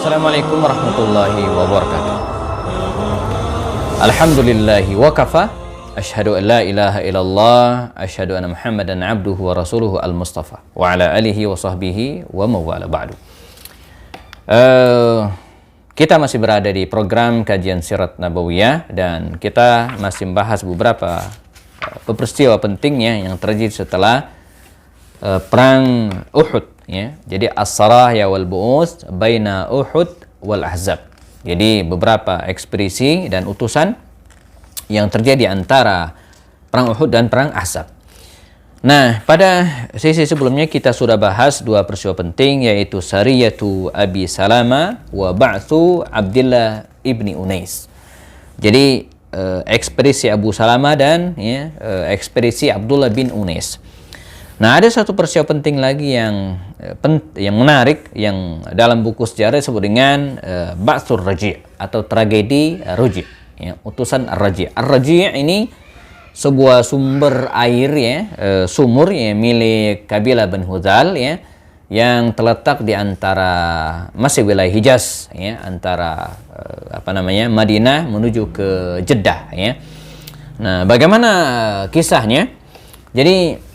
Assalamualaikum warahmatullahi wabarakatuh. Alhamdulillahi wa kafa. Asyhadu an la ilaha illallah. Asyhadu anna Muhammadan abduhu wa rasuluhu al-Mustafa. Wa ala alihi wa sahbihi wa mawala ba'du. Kita masih berada di program kajian Sirat Nabawiyah dan kita masih membahas beberapa peristiwa pentingnya yang terjadi setelah perang Uhud, ya. Jadi as-saraya wal bu'uts baina Uhud wal Ahzab. Jadi beberapa ekspedisi dan utusan yang terjadi antara perang Uhud dan perang Ahzab. Nah, pada sesi sebelumnya kita sudah bahas dua peristiwa penting, yaitu Sariyatu Abi Salama wa Ba'tsu Abdullah ibni Unais. Jadi ekspedisi Abu Salama dan ekspedisi Abdullah bin Unais. Nah, ada satu peristiwa penting lagi yang menarik yang dalam buku sejarah disebut dengan Ba'tsur Raji' atau tragedi Raji', ya, utusan Ar-Raji'. Ar-Raji' ini sebuah sumber air, ya, sumur, ya, milik kabilah Bani Hudhal, ya, yang terletak di antara masih wilayah Hijaz, ya, antara Madinah menuju ke Jeddah, ya. Nah, bagaimana kisahnya? Jadi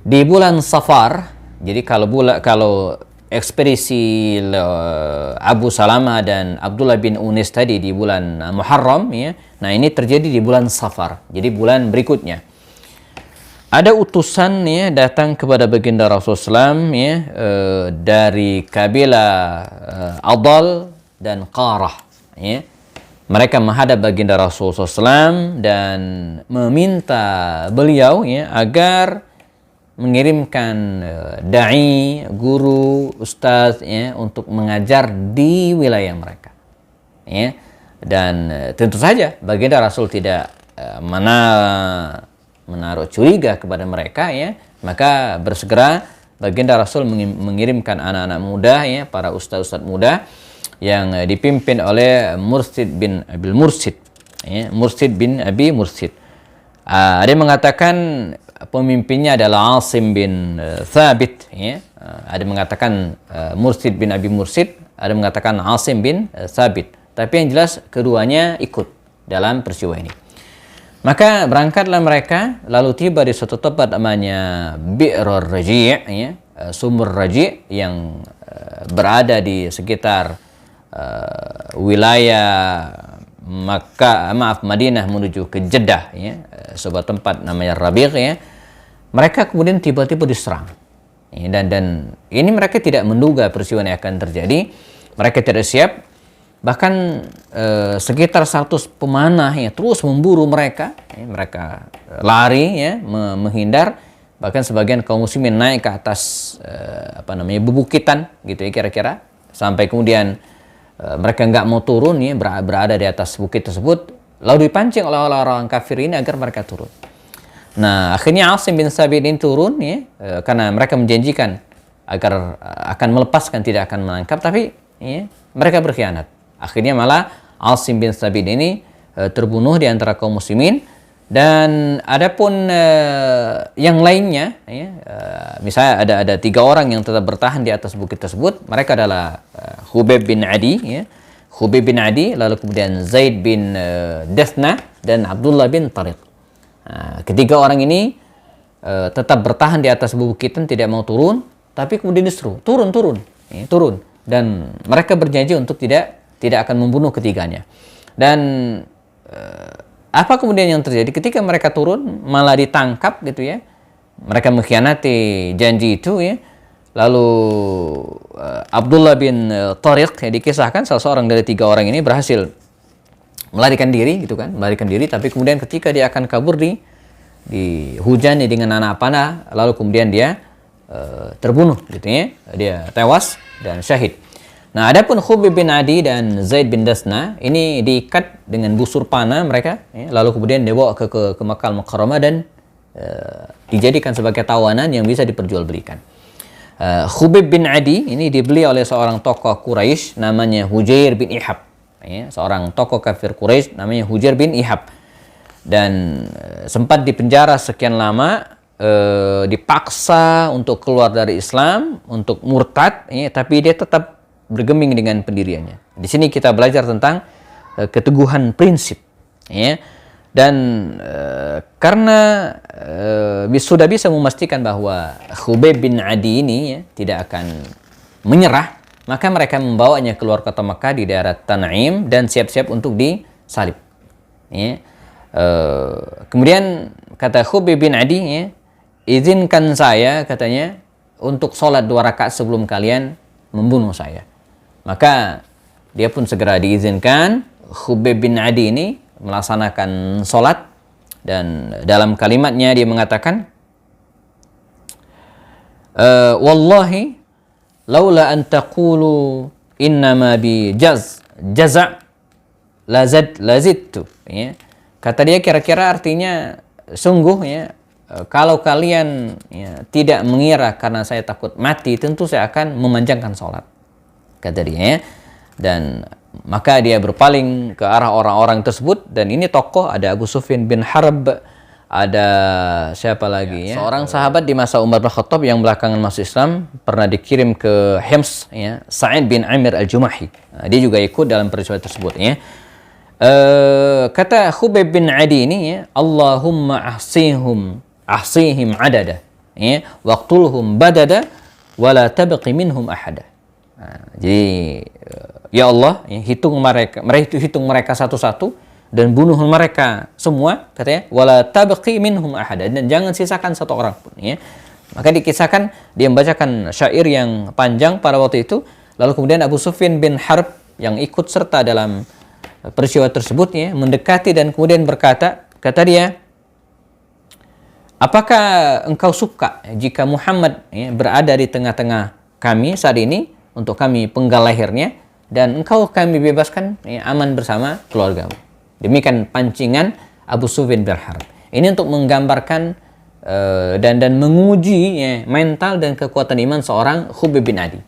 di bulan Safar, jadi kalau ekspedisi Abu Salama dan Abdullah bin Unais tadi di bulan Muharram, ya. Nah, ini terjadi di bulan Safar. Jadi bulan berikutnya. Ada utusan, ya, datang kepada baginda Rasulullah SAW, ya, dari kabilah Adal dan Qarah, ya. Mereka menghadap baginda Rasulullah SAW dan meminta beliau, ya, agar mengirimkan dai, guru, ustaz, ya, untuk mengajar di wilayah mereka, ya. Dan tentu saja baginda Rasul tidak menaruh curiga kepada mereka, ya. Maka bersegera baginda Rasul mengirimkan anak-anak muda, ya, para ustaz-ustaz muda yang dipimpin oleh Mursid bin Abi Mursid, ya, Mursid bin Abi Mursid. Ada yang mengatakan pemimpinnya adalah Asim bin Thabit, ya. Ada mengatakan Mursid bin Abi Mursid, ada mengatakan Asim bin Thabit. Tapi yang jelas keduanya ikut dalam peristiwa ini. Maka berangkatlah mereka, lalu tiba di suatu tempat namanya Bi'rur Raji', ya, sumur Raji' yang berada di sekitar wilayah Madinah menuju ke Jeddah, ya, sebuah tempat namanya Rabi', ya. Mereka kemudian tiba-tiba diserang, ya, dan ini mereka tidak menduga peristiwa ini akan terjadi. Mereka tidak siap. Bahkan sekitar 100 pemanah, ya, terus memburu mereka, ya. Mereka lari, ya, menghindar. Bahkan sebagian kaum muslimin naik ke atas bebukitan, gitu, ya, kira-kira, sampai kemudian mereka nggak mau turun, ya, berada di atas bukit tersebut, lalu dipancing oleh orang-orang kafir ini agar mereka turun. Nah, akhirnya Asim bin Thabit ini turun, ya, karena mereka menjanjikan agar akan melepaskan, tidak akan menangkap, tapi, ya, mereka berkhianat. Akhirnya malah Asim bin Thabit ini terbunuh di antara kaum muslimin. Dan adapun yang lainnya, ya, misalnya ada 3 orang yang tetap bertahan di atas bukit tersebut. Mereka adalah Khubayb bin Adi, ya, Khubayb bin Adi, lalu kemudian Zaid bin Dathna dan Abdullah bin Tariq. Nah, ketiga orang ini tetap bertahan di atas bukitan, tidak mau turun, tapi kemudian diseru turun, ya, turun. Dan mereka berjanji untuk tidak akan membunuh ketiganya. Dan apa kemudian yang terjadi ketika mereka turun, malah ditangkap, gitu, ya. Mereka mengkhianati janji itu, ya. Lalu Abdullah bin Tariq, ya, dikisahkan salah seorang dari 3 orang ini berhasil melarikan diri, gitu kan, melarikan diri. Tapi kemudian ketika dia akan kabur, dihujani dengan anak panah, lalu kemudian dia terbunuh, gitu, ya. Dia tewas dan syahid. Nah, adapun Khubayb bin Adi dan Zaid bin Dathna ini diikat dengan busur panah mereka, ya, lalu kemudian dibawa ke Makkah Al-Mukarramah dan dijadikan sebagai tawanan yang bisa diperjualbelikan. Khubayb bin Adi ini dibeli oleh seorang tokoh Quraisy namanya Hujair bin Ihab, ya, seorang tokoh kafir Quraisy namanya Hujair bin Ihab, dan sempat dipenjara sekian lama, dipaksa untuk keluar dari Islam, untuk murtad, ya, tapi dia tetap bergeming dengan pendiriannya. Di sini kita belajar tentang keteguhan prinsip, ya. Dan karena sudah bisa memastikan bahwa Khubayb bin Adi ini ya, tidak akan menyerah, maka mereka membawanya keluar kota Makkah di daerah Tan'im dan siap-siap untuk disalib. Ya. Kemudian kata Khubayb bin Adi, ya, izinkan saya, katanya, untuk sholat 2 rakaat sebelum kalian membunuh saya. Maka dia pun segera diizinkan. Khubayb bin Adi ini melaksanakan sholat, dan dalam kalimatnya dia mengatakan, wallahi laula an taqulu innama bi jaza' lazidtu, ya. Kata dia, kira-kira artinya, sungguh, ya, kalau kalian, ya, tidak mengira karena saya takut mati, tentu saya akan memanjangkan sholat, kata dia, ya. Dan maka dia berpaling ke arah orang-orang tersebut, dan ini tokoh, ada Abu Sufyan bin Harb, ada siapa lagi, ya, seorang sahabat di masa Umar bin Khattab yang belakangan masuk Islam, pernah dikirim ke Hims, ya, Sa'id bin Amir al-Jumahi. Nah, dia juga ikut dalam peristiwa tersebut, ya. Kata Khubayb bin Adi ini, ya, Allahumma ahsihim adada, ya, waqtulhum badada wala tabqi minhum ahada. Nah, jadi ya Allah, ya, hitung mereka satu-satu dan bunuh mereka semua, katanya, wala tabqi minhum ahada, dan jangan sisakan satu orang pun, ya. Maka dikisahkan dia membacakan syair yang panjang pada waktu itu. Lalu kemudian Abu Sufyan bin Harb yang ikut serta dalam peristiwa tersebut, ya, mendekati dan kemudian berkata, kata dia, apakah engkau suka jika Muhammad, ya, berada di tengah-tengah kami saat ini untuk kami penggal lehernya, dan engkau kami bebaskan, ya, aman bersama keluargamu. Demikian pancingan Abu Sufyan bin Harb. Ini untuk menggambarkan dan menguji, ya, mental dan kekuatan iman seorang Khubayb bin Adi.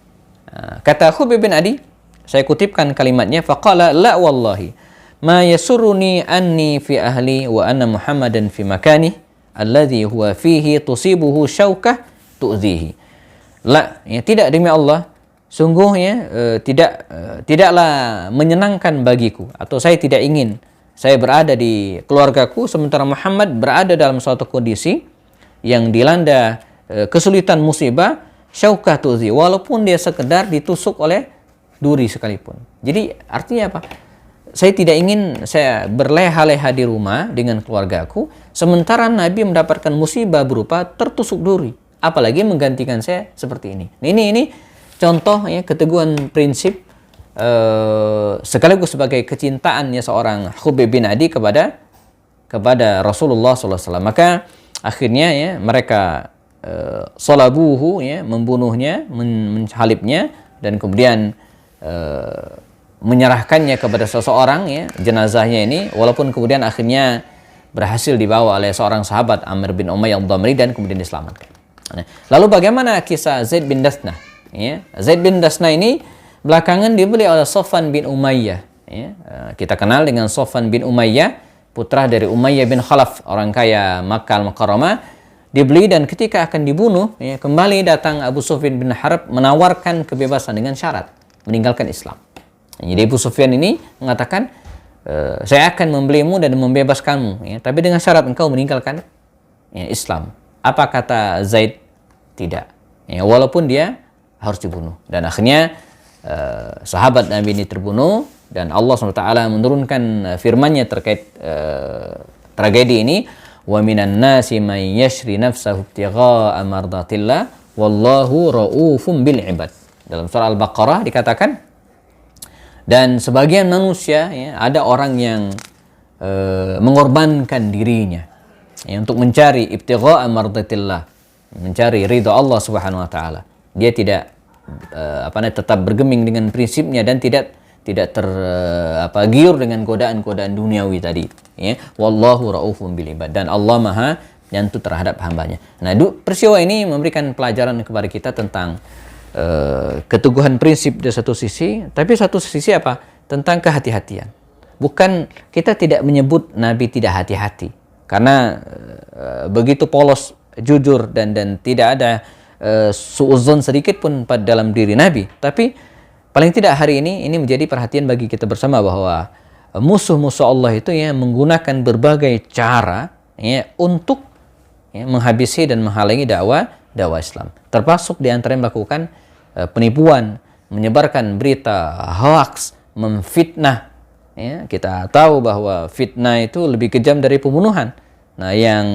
Kata Khubayb bin Adi, saya kutipkan kalimatnya, faqala la wallahi ma yasurruni anni fi ahli wa anna Muhammadan fi makani alladhi huwa fihi tusibuhu syaukah tu'zihi. La, ya, tidak, demi Allah, sungguh, ya, tidaklah menyenangkan bagiku, atau saya tidak ingin saya berada di keluargaku sementara Muhammad berada dalam suatu kondisi yang dilanda kesulitan musibah, syaukah tu'zi, walaupun dia sekedar ditusuk oleh duri sekalipun. Jadi artinya apa? Saya tidak ingin saya berleha-leha di rumah dengan keluargaku sementara Nabi mendapatkan musibah berupa tertusuk duri, apalagi menggantikan saya seperti ini. Ini contoh, ya, keteguhan prinsip sekaligus sebagai kecintaannya seorang Khubayb bin Adi kepada Rasulullah SAW. Maka akhirnya, ya, mereka salabuhu, ya, membunuhnya, menhalibnya, dan kemudian menyerahkannya kepada seseorang, ya, jenazahnya ini, walaupun kemudian akhirnya berhasil dibawa oleh seorang sahabat Amr bin Umayyah ad-Damri dan kemudian diselamatkan. Nah, lalu bagaimana kisah Zaid bin Dasnah? Ya, Zaid bin Dasnah ini belakangan dibeli oleh Safwan bin Umayyah. Ya, kita kenal dengan Safwan bin Umayyah, putra dari Umayyah bin Khalaf, orang kaya Makkah al-Mukarramah. Dibeli, dan ketika akan dibunuh, ya, kembali datang Abu Sufyan bin Harb menawarkan kebebasan dengan syarat meninggalkan Islam. Jadi Abu Sufyan ini mengatakan, saya akan membelimu dan membebaskanmu, ya, tapi dengan syarat engkau meninggalkan, ya, Islam. Apa kata Zaid? Tidak, ya, walaupun dia harus dibunuh. Dan akhirnya sahabat Nabi ini terbunuh, dan Allah SWT menurunkan firman-Nya terkait tragedi ini, wa minan nasi man yashri nafsahu ibtigha'a mardatillah wallahu raufum bil ibad. Dalam surah Al-Baqarah dikatakan, dan sebagian manusia, ya, ada orang yang mengorbankan dirinya, ya, untuk mencari ibtigha'a mardatillah, mencari ridha Allah Subhanahu wa taala. Dia tidak tetap bergeming dengan prinsipnya dan tidak giur dengan godaan-godaan duniawi tadi, ya. Wallahu raufum bil ibad, dan Allah Maha Penyantun terhadap hambanya. Nah, peristiwa ini memberikan pelajaran kepada kita tentang keteguhan prinsip di satu sisi, tapi satu sisi apa? Tentang kehati-hatian. Bukan, kita tidak menyebut Nabi tidak hati-hati, karena begitu polos, jujur, dan tidak ada suudzon sedikit pun pada dalam diri Nabi. Tapi paling tidak hari ini menjadi perhatian bagi kita bersama bahwa musuh-musuh Allah itu ya menggunakan berbagai cara ya untuk ya, menghabisi dan menghalangi dakwah Islam. Termasuk di antara yang melakukan penipuan, menyebarkan berita hoax, memfitnah. Ya, kita tahu bahwa fitnah itu lebih kejam dari pembunuhan. Nah, yang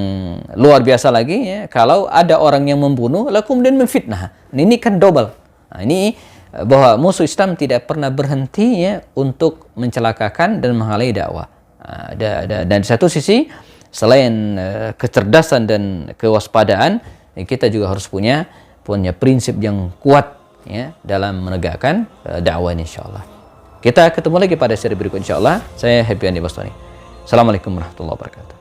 luar biasa lagi ya, kalau ada orang yang membunuh lalu kemudian memfitnah. Nah, ini kan double. Nah, ini bahwa musuh Islam tidak pernah berhenti ya untuk mencelakakan dan menghalangi dakwah. Nah, dan di satu sisi selain kecerdasan dan kewaspadaan, kita juga harus punya prinsip yang kuat ya dalam menegakkan dakwah ini insyaallah. Kita ketemu lagi pada seri berikut insyaallah. Saya Happy Andi Bastoni. Assalamualaikum warahmatullahi wabarakatuh.